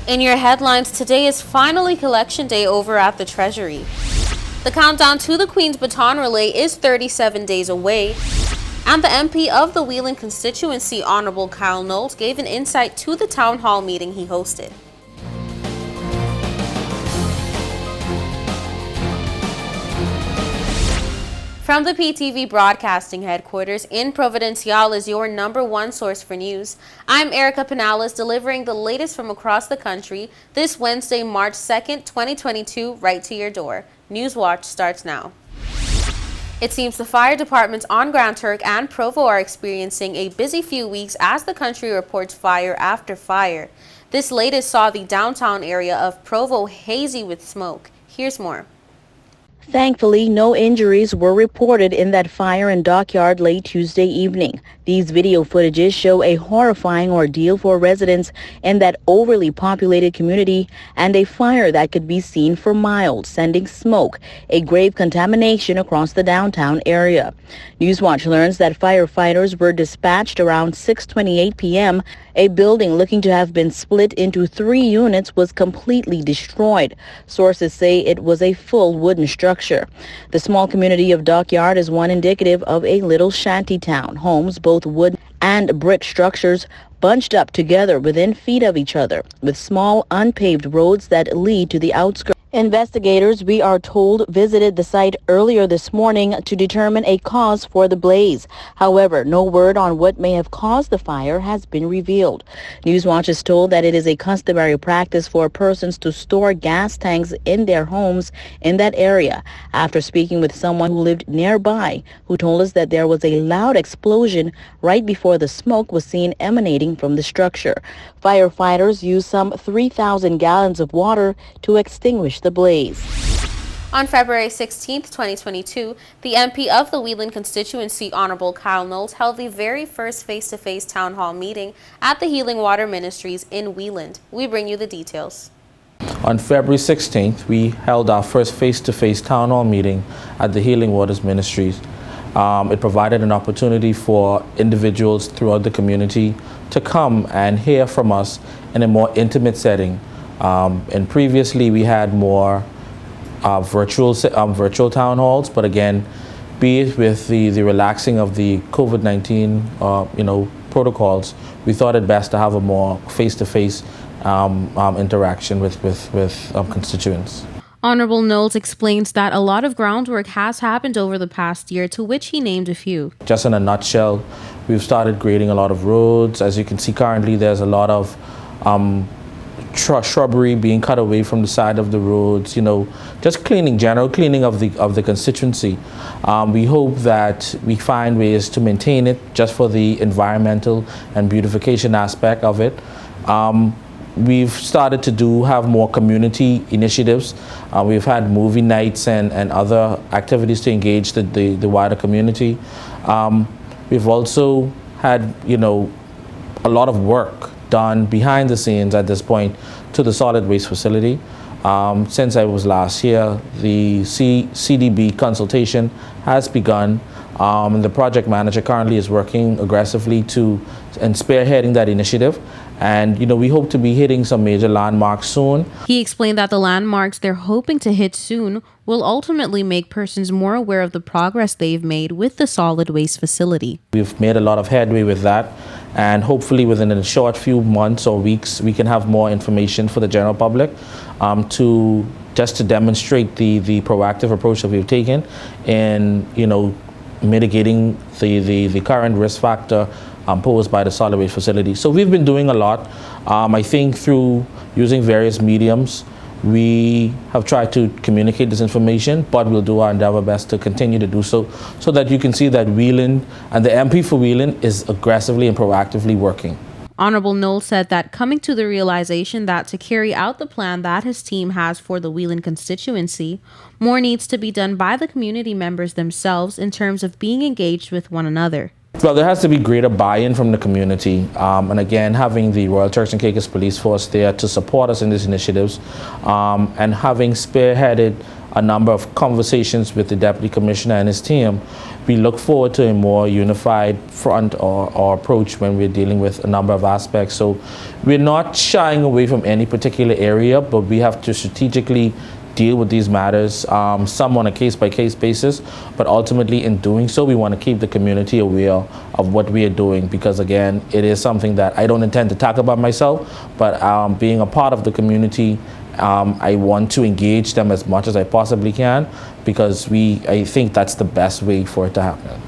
In your headlines, today is finally collection day over at the Treasury. The countdown to the Queen's Baton Relay is 37 days away. And the MP of the Wheeling constituency, Honorable Kyle Knowles, gave an insight to the town hall meeting he hosted. From the PTV Broadcasting Headquarters in Providencial is your #1 source for news. I'm Erica Pinales, delivering the latest from across the country this Wednesday, March 2nd, 2022, right to your door. Newswatch starts now. It seems the fire departments on Grand Turk and Provo are experiencing a busy few weeks as the country reports fire after fire. This latest saw the downtown area of Provo hazy with smoke. Here's more. Thankfully, no injuries were reported in that fire in Dockyard late Tuesday evening. These video footages show a horrifying ordeal for residents in that overly populated community and a fire that could be seen for miles, sending smoke, a grave contamination across the downtown area. Newswatch learns that firefighters were dispatched around 6:28 p.m. A building looking to have been split into 3 units was completely destroyed. Sources say it was a full wooden structure. The small community of Dockyard is one indicative of a little shanty town. Homes, both wood and brick structures, bunched up together within feet of each other, with small unpaved roads that lead to the outskirts. Investigators, we are told, visited the site earlier this morning to determine a cause for the blaze. However, no word on what may have caused the fire has been revealed. Newswatch is told that it is a customary practice for persons to store gas tanks in their homes in that area. After speaking with someone who lived nearby, who told us that there was a loud explosion right before the smoke was seen emanating from the structure. Firefighters used some 3,000 gallons of water to extinguish the blaze. On February 16, 2022, the MP of the Wheeling constituency, Honorable Kyle Knowles, held the very first face-to-face town hall meeting at the Healing Water Ministries in Wheeling. We bring you the details. On February 16th, we held our first face-to-face town hall meeting at the Healing Waters Ministries. It provided an opportunity for individuals throughout the community to come and hear from us in a more intimate setting. And previously we had more virtual town halls, but again, be it with the relaxing of the COVID-19 protocols, we thought it best to have a more face-to-face interaction with constituents. Honorable Knowles explains that a lot of groundwork has happened over the past year, to which he named a few. Just in a nutshell, we've started grading a lot of roads. As you can see currently, there's a lot of shrubbery being cut away from the side of the roads, just general cleaning of the constituency. We hope that we find ways to maintain it just for the environmental and beautification aspect of it. We've started to have more community initiatives. We've had movie nights and other activities to engage the wider community. We've also had, a lot of work done behind the scenes at this point to the solid waste facility. Since I was last here, the CDB consultation has begun. The project manager currently is working aggressively and spearheading that initiative. And, we hope to be hitting some major landmarks soon. He explained that the landmarks they're hoping to hit soon will ultimately make persons more aware of the progress they've made with the solid waste facility. We've made a lot of headway with that, and hopefully within a short few months or weeks, we can have more information for the general public to demonstrate the proactive approach that we've taken in, mitigating the current risk factor posed by the solid waste facility. So we've been doing a lot. I think through using various mediums, we have tried to communicate this information, but we'll do our endeavor best to continue to do so that you can see that Wheeling and the MP for Wheeling is aggressively and proactively working. Honorable Knowles said that coming to the realization that to carry out the plan that his team has for the Wheeling constituency, more needs to be done by the community members themselves in terms of being engaged with one another. Well, there has to be greater buy-in from the community, and again, having the Royal Turks and Caicos Police Force there to support us in these initiatives, and having spearheaded a number of conversations with the Deputy Commissioner and his team, we look forward to a more unified front or approach when we're dealing with a number of aspects. So we're not shying away from any particular area, but we have to strategically deal with these matters, some on a case-by-case basis, but ultimately in doing so, we want to keep the community aware of what we are doing, because again, it is something that I don't intend to talk about myself, but being a part of the community, I want to engage them as much as I possibly can, because I think that's the best way for it to happen.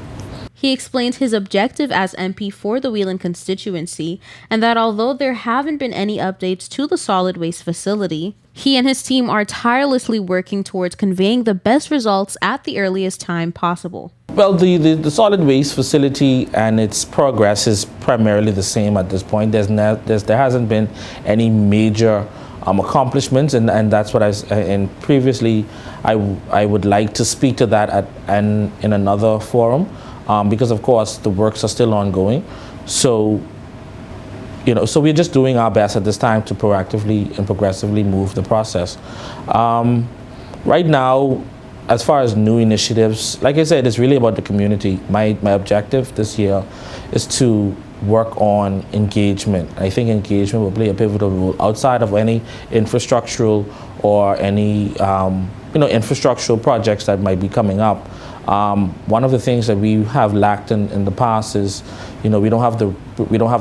He explained his objective as MP for the Wheeling constituency, and that although there haven't been any updates to the solid waste facility, he and his team are tirelessly working towards conveying the best results at the earliest time possible. Well, the solid waste facility and its progress is primarily the same at this point. There hasn't been any major accomplishments, and that's what previously I would like to speak to that in another forum. Because of course the works are still ongoing, so we're just doing our best at this time to proactively and progressively move the process. Right now, as far as new initiatives, like I said, it's really about the community. My objective this year is to work on engagement. I think engagement will play a pivotal role outside of any infrastructural or any infrastructural projects that might be coming up. One of the things that we have lacked in the past is, we don't have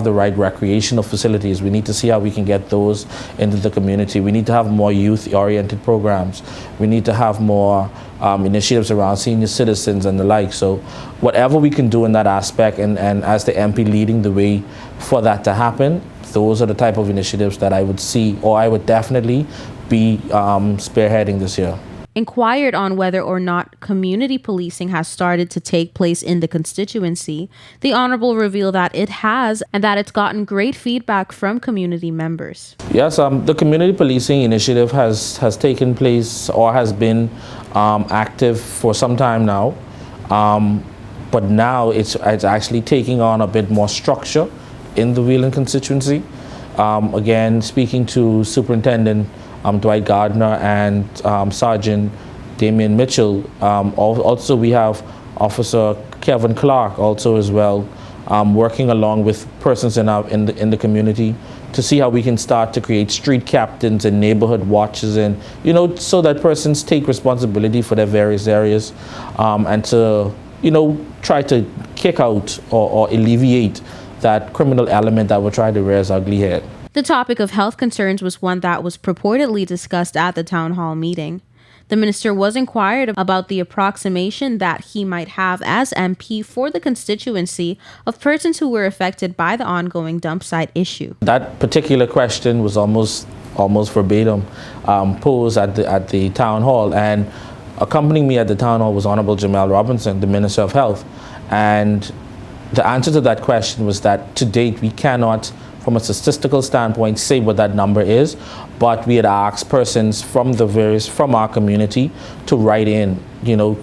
the right recreational facilities. We need to see how we can get those into the community. We need to have more youth-oriented programs. We need to have more initiatives around senior citizens and the like. So whatever we can do in that aspect, and as the MP leading the way for that to happen, those are the type of initiatives that I would see, or I would definitely be spearheading this year. Inquired on whether or not community policing has started to take place in the constituency, the Honorable revealed that it has, and that it's gotten great feedback from community members. Yes, the community policing initiative has taken place, or has been active for some time now, but now it's actually taking on a bit more structure in the Wheeling constituency. Again, speaking to Superintendent Dwight Gardner and Sergeant Damian Mitchell. Also, we have Officer Kevin Clark also as well, working along with persons in the community to see how we can start to create street captains and neighborhood watches, and so that persons take responsibility for their various areas, and to try to kick out or alleviate that criminal element that will try to rear its ugly head. The topic of health concerns was one that was purportedly discussed at the town hall meeting. The minister was inquired about the approximation that he might have as MP for the constituency of persons who were affected by the ongoing dump site issue. That particular question was almost verbatim posed at the town hall, and accompanying me at the town hall was Honorable Jamel Robinson, the Minister of Health, and the answer to that question was that to date we cannot, from a statistical standpoint, say what that number is, but we had asked persons from our community to write in,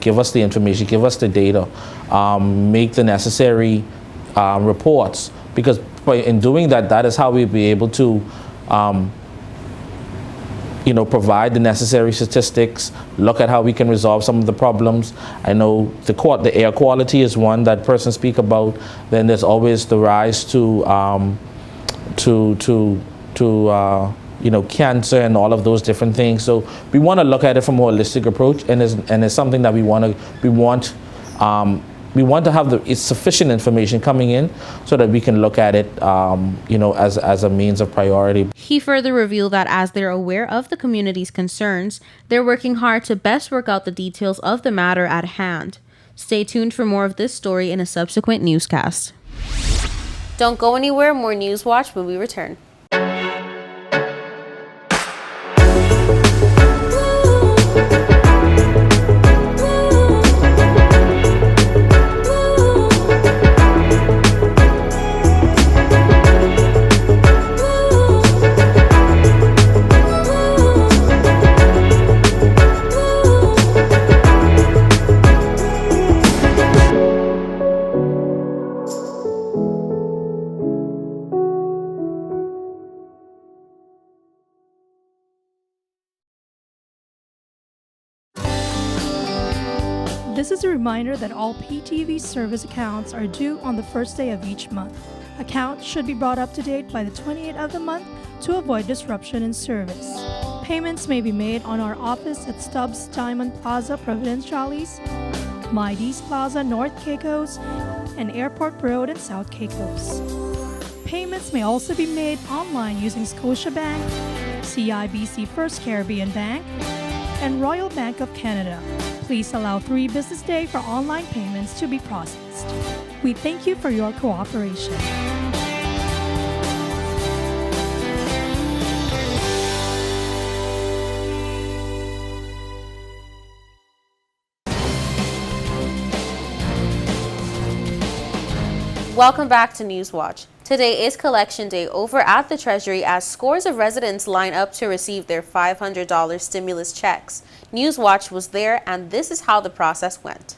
give us the information, give us the data, make the necessary reports, because in doing that, that is how we'll be able to provide the necessary statistics, look at how we can resolve some of the problems. I know the air quality is one that persons speak about. Then there's always the rise to cancer and all of those different things. So we want to look at it from a holistic approach, and it's something that we want to have sufficient information coming in so that we can look at it, as a means of priority. He further revealed that as they're aware of the community's concerns, they're working hard to best work out the details of the matter at hand. Stay tuned for more of this story in a subsequent newscast. Don't go anywhere, more Newswatch when we return. This is a reminder that all PTV service accounts are due on the first day of each month. Accounts should be brought up to date by the 28th of the month to avoid disruption in service. Payments may be made on our office at Stubbs Diamond Plaza, Providenciales, Mides Plaza, North Caicos, and Airport Road in South Caicos. Payments may also be made online using Scotiabank, CIBC First Caribbean Bank, and Royal Bank of Canada. Please allow 3 business days for online payments to be processed. We thank you for your cooperation. Welcome back to Newswatch. Today is Collection Day over at the Treasury as scores of residents line up to receive their $500 stimulus checks. Newswatch was there, and this is how the process went.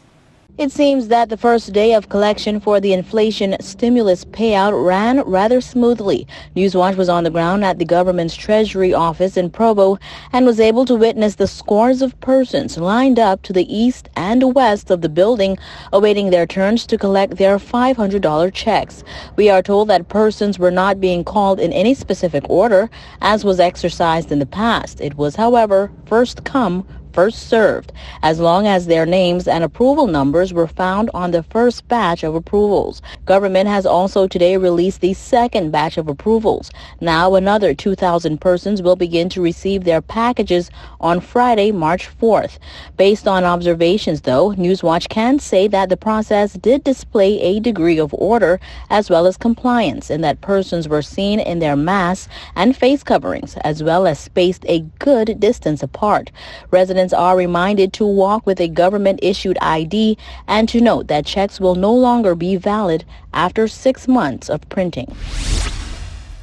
It seems that the first day of collection for the inflation stimulus payout ran rather smoothly. Newswatch was on the ground at the government's Treasury office in Provo and was able to witness the scores of persons lined up to the east and west of the building, awaiting their turns to collect their $500 checks. We are told that persons were not being called in any specific order, as was exercised in the past. It was, however, first come, first served, as long as their names and approval numbers were found on the first batch of approvals. Government has also today released the second batch of approvals. Now another 2,000 persons will begin to receive their packages on Friday, March 4th. Based on observations, though, Newswatch can say that the process did display a degree of order as well as compliance, in that persons were seen in their masks and face coverings, as well as spaced a good distance apart. Residents are reminded to walk with a government-issued ID and to note that checks will no longer be valid after 6 months of printing.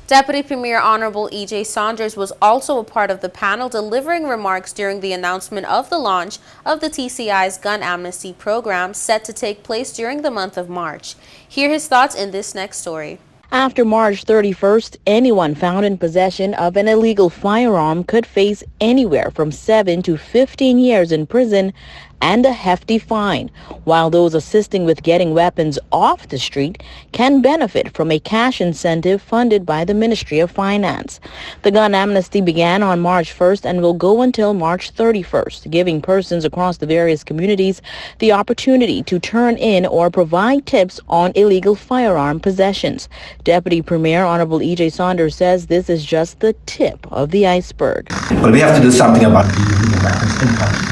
Deputy Premier Honorable E.J. Saunders was also a part of the panel, delivering remarks during the announcement of the launch of the TCI's gun amnesty program set to take place during the month of March. Hear his thoughts in this next story. After March 31st, anyone found in possession of an illegal firearm could face anywhere from 7 to 15 years in prison and a hefty fine, while those assisting with getting weapons off the street can benefit from a cash incentive funded by the Ministry of Finance. The gun amnesty began on March 1st and will go until March 31st, giving persons across the various communities the opportunity to turn in or provide tips on illegal firearm possessions. Deputy Premier Honorable E.J. Saunders says this is just the tip of the iceberg. But we have to do something about the illegal weapons in country.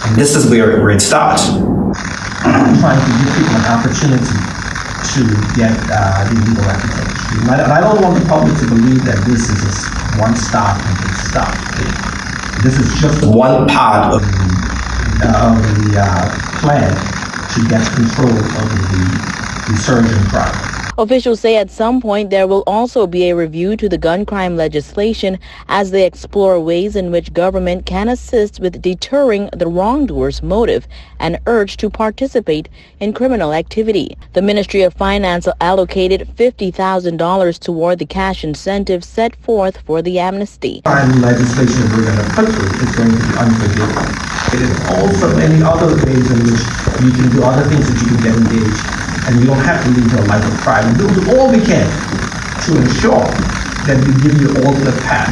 And this is where it starts. Trying to give people an opportunity to get the illegal weapons on the street. And I don't want the public to believe that this is just one stop and it's stopped. This is just one part of the plan to get control over the resurgent crime. Officials say at some point there will also be a review to the gun crime legislation as they explore ways in which government can assist with deterring the wrongdoer's motive and urge to participate in criminal activity. The Ministry of Finance allocated $50,000 toward the cash incentive set forth for the amnesty. Crime legislation we're going to put through is going to be unforgiving. It is also many other ways in which you can do other things that you can get engaged. And you don't have to lead your life of crime. And we'll do all we can to ensure that we give you all the path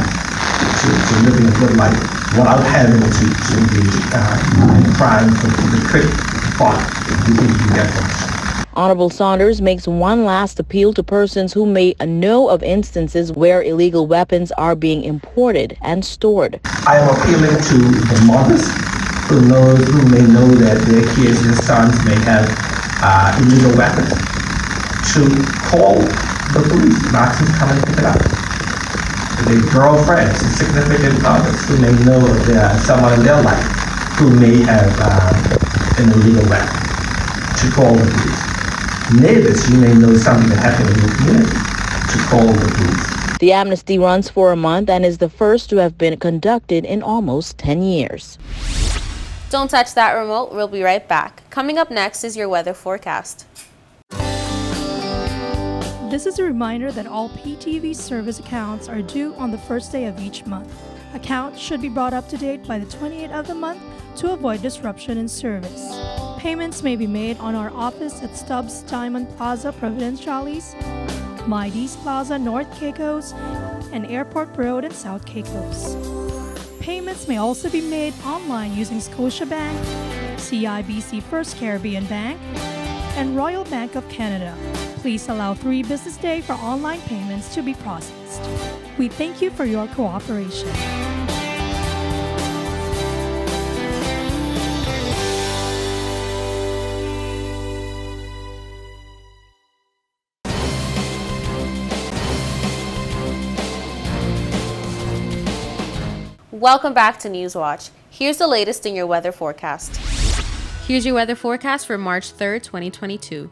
to living a good life without having to engage in crime for the quick part you think you get from us. Honorable Saunders makes one last appeal to persons who may know of instances where illegal weapons are being imported and stored. I am appealing to the mothers who may know that their kids, their sons may have illegal weapons, to call the police and ask them to come and pick it up. Their girlfriends and significant others who may know of someone in their life who may have an illegal weapon, to call the police. Neighbors, you may know something that happened in your community, to call the police. The amnesty runs for a month and is the first to have been conducted in almost 10 years. Don't touch that remote. We'll be right back. Coming up next is your weather forecast. This is a reminder that all PTV service accounts are due on the first day of each month. Accounts should be brought up to date by the 28th of the month to avoid disruption in service. Payments may be made on our office at Stubbs Diamond Plaza, Providenciales, Mides Plaza, North Caicos, and Airport Road in South Caicos. Payments may also be made online using Scotiabank, CIBC First Caribbean Bank, and Royal Bank of Canada. Please allow 3 business days for online payments to be processed. We thank you for your cooperation. Welcome back to Newswatch. Here's the latest in your weather forecast. Here's your weather forecast for March 3rd, 2022.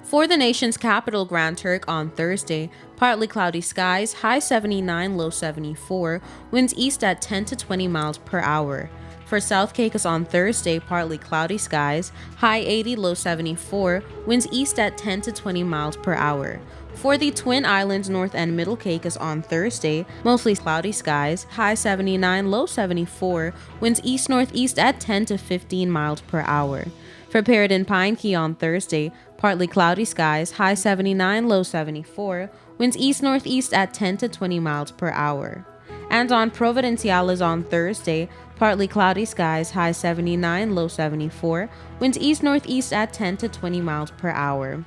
For the nation's capital, Grand Turk, on Thursday, partly cloudy skies, high 79, low 74, winds east at 10 to 20 miles per hour. For South Caicos on Thursday, partly cloudy skies, high 80, low 74, winds east at 10 to 20 miles per hour. For the Twin Islands, North and Middle Caicos on Thursday, mostly cloudy skies, high 79, low 74, winds east-northeast at 10 to 15 miles per hour. For Paradin Pine Key on Thursday, partly cloudy skies, high 79, low 74, winds east-northeast at 10 to 20 miles per hour. And on Providenciales on Thursday, partly cloudy skies, high 79, low 74, winds east-northeast at 10 to 20 miles per hour.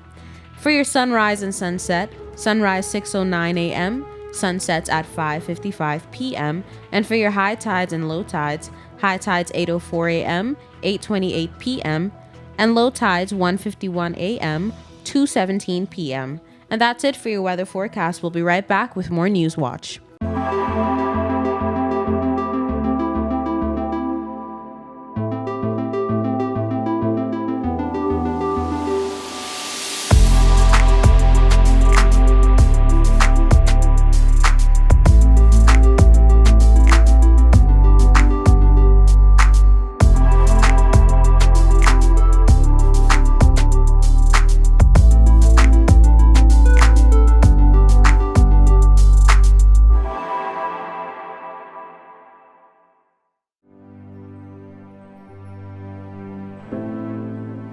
For your sunrise and sunset, sunrise 6:09 a.m., sunsets at 5:55 p.m., and for your high tides and low tides, high tides 8:04 a.m., 8:28 p.m., and low tides 1:51 a.m., 2:17 p.m. And that's it for your weather forecast. We'll be right back with more Newswatch.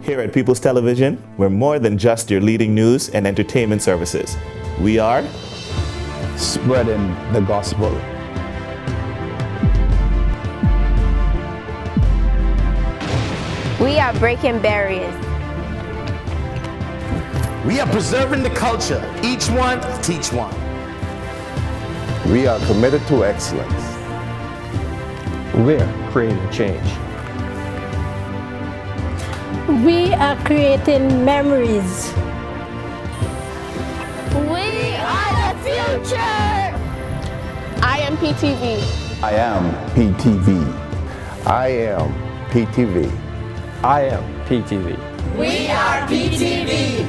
Here at People's Television, we're more than just your leading news and entertainment services. We are spreading the gospel. We are breaking barriers. We are preserving the culture. Each one, teach one. We are committed to excellence. We're creating change. We are creating memories. We are the future. I am PTV. I am PTV. I am PTV. I am PTV. We are PTV.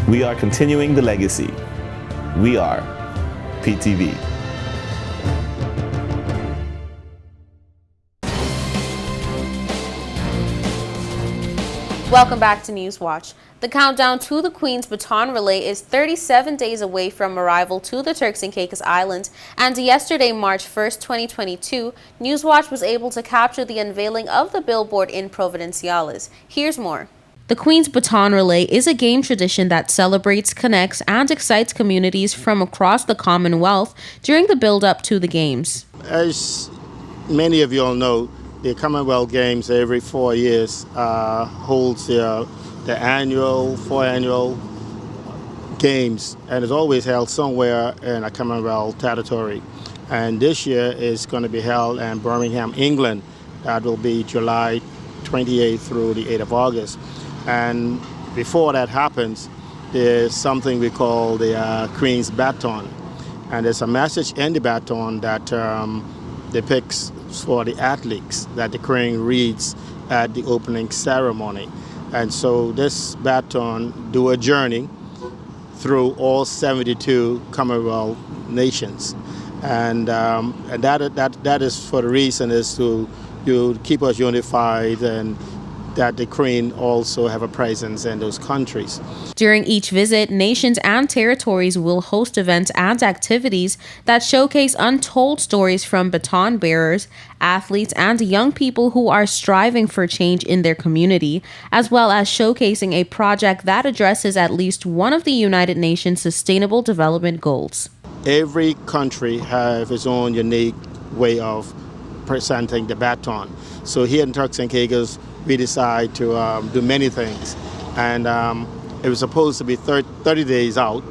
We are continuing the legacy. We are PTV. Welcome back to Newswatch. The countdown to the Queen's Baton Relay is 37 days away from arrival to the Turks and Caicos Islands, and yesterday, March 1st, 2022, Newswatch was able to capture the unveiling of the billboard in Providenciales. Here's more. The Queen's Baton Relay is a game tradition that celebrates, connects, and excites communities from across the Commonwealth during the build-up to the Games. As many of you all know, the Commonwealth Games every 4 years holds the four annual games, and it's always held somewhere in a Commonwealth territory. And this year is going to be held in Birmingham, England. That will be July 28th through the 8th of August. And before that happens, there's something we call the Queen's Baton. And there's a message in the baton that depicts for the athletes that the Queen reads at the opening ceremony. And so this baton do a journey through all 72 Commonwealth nations. And that is for the reason is to keep us unified and that the Queen also have a presence in those countries. During each visit, nations and territories will host events and activities that showcase untold stories from baton bearers, athletes, and young people who are striving for change in their community, as well as showcasing a project that addresses at least one of the United Nations Sustainable Development Goals. Every country has its own unique way of presenting the baton. So here in Turks and Caicos, we decide to do many things. And it was supposed to be 30 days out,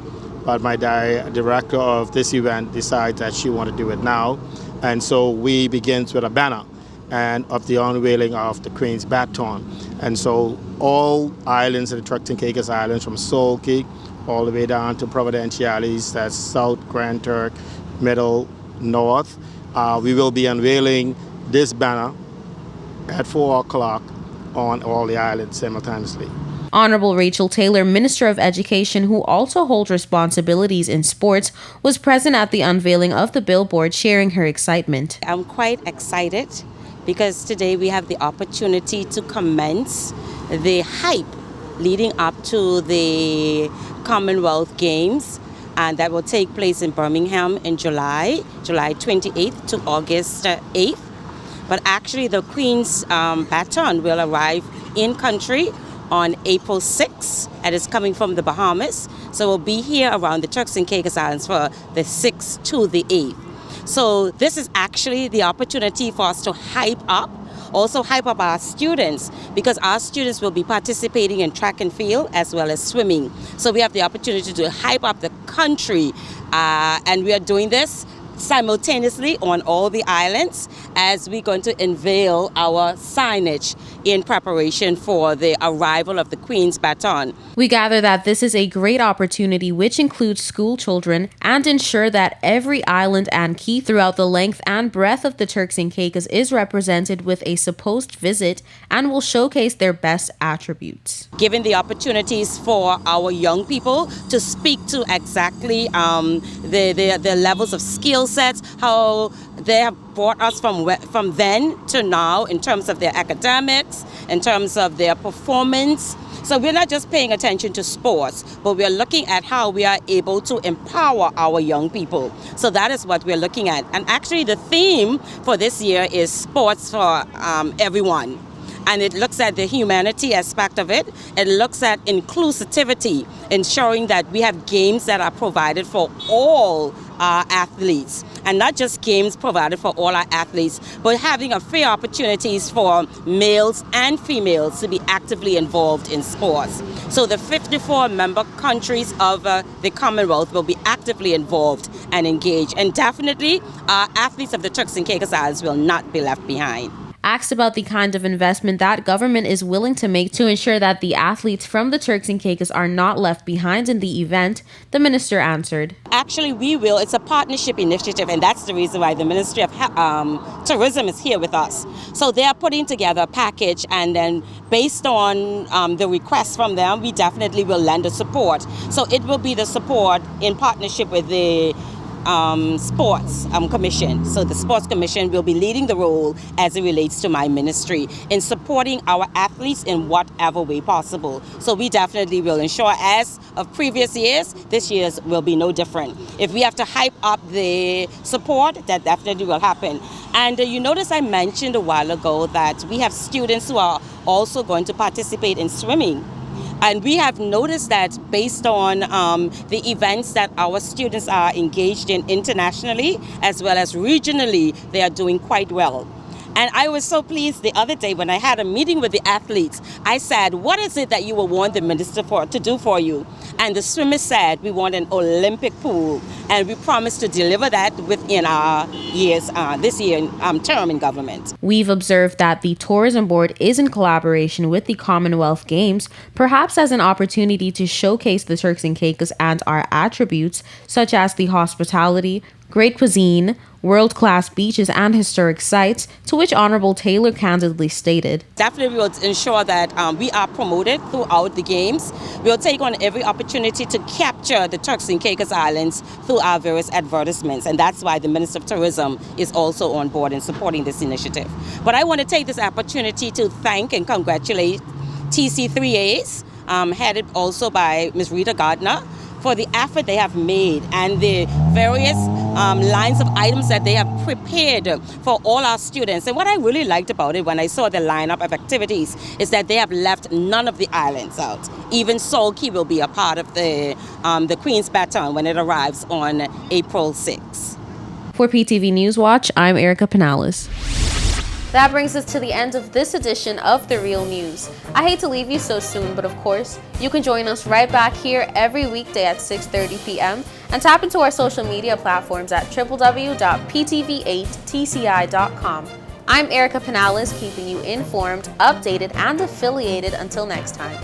but my director of this event decided that she wanted to do it now. And so we begin with a banner and of the unveiling of the Queen's baton. And so all islands in the Turks and Caicos Islands, from Solkey all the way down to Providenciales, that's South, Grand Turk, Middle, North, we will be unveiling this banner at 4 o'clock on all the islands simultaneously. Honorable Rachel Taylor, Minister of Education, who also holds responsibilities in sports, was present at the unveiling of the billboard, sharing her excitement. I'm quite excited because today we have the opportunity to commence the hype leading up to the Commonwealth Games, and that will take place in Birmingham in July 28th to August 8th. But actually the Queen's baton will arrive in country on April 6th, and it's coming from the Bahamas. So we'll be here around the Turks and Caicos Islands for the 6th to the 8th. So this is actually the opportunity for us to hype up our students, because our students will be participating in track and field as well as swimming. So we have the opportunity to hype up the country, and we are doing this simultaneously on all the islands as we're going to unveil our signage in preparation for the arrival of the Queen's baton. We gather that this is a great opportunity which includes school children and ensure that every island and key throughout the length and breadth of the Turks and Caicos is represented with a supposed visit and will showcase their best attributes. Giving the opportunities for our young people to speak to exactly the levels of skill sets, how they have brought us from then to now in terms of their academics, in terms of their performance. So we're not just paying attention to sports, but we're looking at how we are able to empower our young people. So that is what we're looking at. And actually the theme for this year is sports for everyone. And it looks at the humanity aspect of it. It looks at inclusivity, ensuring that we have games that are provided for all our athletes. And not just games provided for all our athletes, but having a fair opportunities for males and females to be actively involved in sports. So the 54 member countries of the Commonwealth will be actively involved and engaged. And definitely, our athletes of the Turks and Caicos Islands will not be left behind. Asked about the kind of investment that government is willing to make to ensure that the athletes from the Turks and Caicos are not left behind in the event, the minister answered. Actually, we will. It's a partnership initiative, and that's the reason why the Ministry of Tourism is here with us. So they are putting together a package, and then based on the requests from them, we definitely will lend a support. So it will be the support in partnership with the Sports Commission. So the Sports Commission will be leading the role as it relates to my ministry in supporting our athletes in whatever way possible. So we definitely will ensure, as of previous years, this year's will be no different. If we have to hype up the support, that definitely will happen. And you notice I mentioned a while ago that we have students who are also going to participate in swimming. And we have noticed that based on the events that our students are engaged in internationally as well as regionally, they are doing quite well. And I was so pleased the other day when I had a meeting with the athletes. I said, what is it that you will want the minister to do for you? And the swimmers said, we want an Olympic pool. And we promised to deliver that within our this year term in government. We've observed that the Tourism Board is in collaboration with the Commonwealth Games, perhaps as an opportunity to showcase the Turks and Caicos and our attributes, such as the hospitality, great cuisine, world-class beaches and historic sites, to which Honorable Taylor candidly stated, Definitely we will ensure that we are promoted throughout the games. We will take on every opportunity to capture the Turks and Caicos Islands through our various advertisements, and that's why the Minister of Tourism is also on board in supporting this initiative. But I want to take this opportunity to thank and congratulate TC3As, headed also by Ms. Rita Gardner, for the effort they have made and the various lines of items that they have prepared for all our students. And what I really liked about it when I saw the lineup of activities is that they have left none of the islands out. Even Solkey will be a part of the Queen's Baton when it arrives on April 6th. For PTV Newswatch, I'm Erica Penales. That brings us to the end of this edition of The Real News. I hate to leave you so soon, but of course, you can join us right back here every weekday at 6:30 p.m. and tap into our social media platforms at www.ptv8tci.com. I'm Erica Penales, keeping you informed, updated, and affiliated until next time.